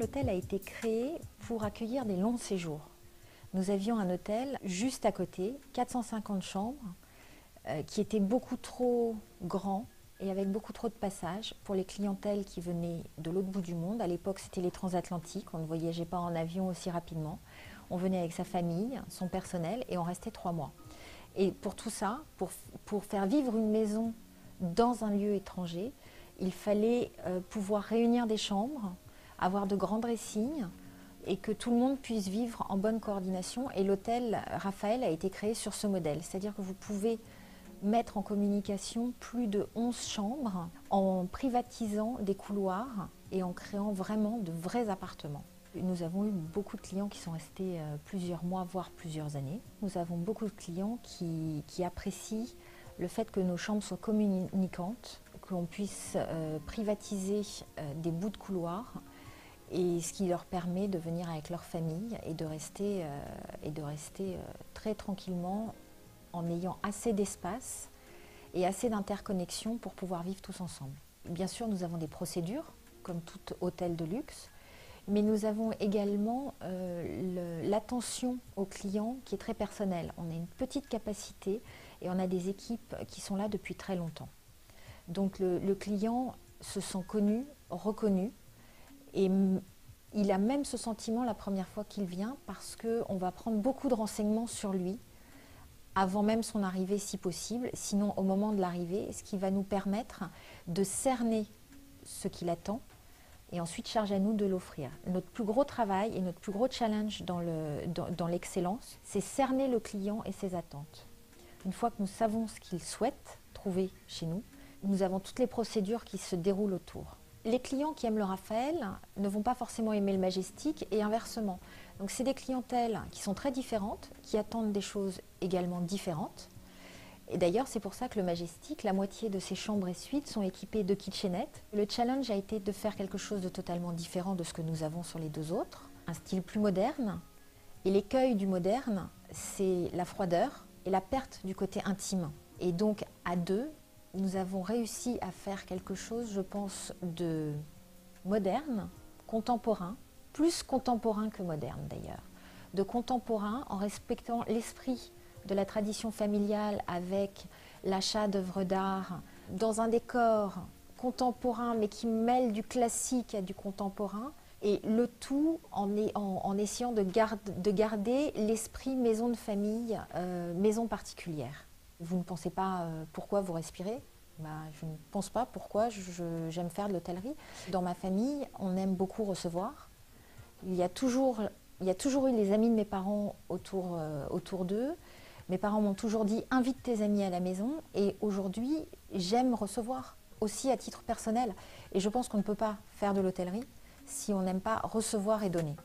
l'hôtel a été créé pour accueillir des longs séjours. Nous avions un hôtel juste à côté, 450 chambres, qui était beaucoup trop grand et avec beaucoup trop de passages pour les clientèles qui venaient de l'autre bout du monde. À l'époque, c'était les transatlantiques, on ne voyageait pas en avion aussi rapidement. On venait avec sa famille, son personnel et on restait 3 mois. Et pour tout ça, pour faire vivre une maison dans un lieu étranger, il fallait pouvoir réunir des chambres, avoir de grands dressings et que tout le monde puisse vivre en bonne coordination. Et l'hôtel Raphaël a été créé sur ce modèle, c'est-à-dire que vous pouvez mettre en communication plus de 11 chambres en privatisant des couloirs et en créant vraiment de vrais appartements. Nous avons eu beaucoup de clients qui sont restés plusieurs mois, voire plusieurs années. Nous avons beaucoup de clients qui apprécient le fait que nos chambres soient communicantes, que l'on puisse privatiser des bouts de couloir, et ce qui leur permet de venir avec leur famille et de rester très tranquillement en ayant assez d'espace et assez d'interconnexion pour pouvoir vivre tous ensemble. Bien sûr, nous avons des procédures, comme tout hôtel de luxe, mais nous avons également l'attention aux clients qui est très personnelle. On a une petite capacité et on a des équipes qui sont là depuis très longtemps. Donc le client se sent connu, reconnu, et il a même ce sentiment la première fois qu'il vient parce qu'on va prendre beaucoup de renseignements sur lui avant même son arrivée si possible, sinon au moment de l'arrivée, ce qui va nous permettre de cerner ce qu'il attend et ensuite charge à nous de l'offrir. Notre plus gros travail et notre plus gros challenge dans l'excellence, c'est cerner le client et ses attentes. Une fois que nous savons ce qu'il souhaite trouver chez nous, nous avons toutes les procédures qui se déroulent autour. Les clients qui aiment le Raphaël ne vont pas forcément aimer le Majestic et inversement. Donc c'est des clientèles qui sont très différentes, qui attendent des choses également différentes. Et d'ailleurs, c'est pour ça que le Majestic, la moitié de ses chambres et suites sont équipées de kitchenettes. Le challenge a été de faire quelque chose de totalement différent de ce que nous avons sur les deux autres, un style plus moderne. Et l'écueil du moderne, c'est la froideur et la perte du côté intime. Et donc, à deux, nous avons réussi à faire quelque chose, je pense, de moderne, contemporain, plus contemporain que moderne d'ailleurs. De contemporain en respectant l'esprit de la tradition familiale avec l'achat d'œuvres d'art dans un décor contemporain mais qui mêle du classique à du contemporain, et le tout en essayant de garder l'esprit maison de famille, maison particulière. Vous ne pensez pas pourquoi vous respirez ? Je ne pense pas pourquoi j'aime faire de l'hôtellerie. Dans ma famille, on aime beaucoup recevoir. Il y a toujours eu les amis de mes parents autour d'eux. Mes parents m'ont toujours dit « invite tes amis à la maison » et aujourd'hui, j'aime recevoir, aussi à titre personnel. Et je pense qu'on ne peut pas faire de l'hôtellerie si on n'aime pas recevoir et donner.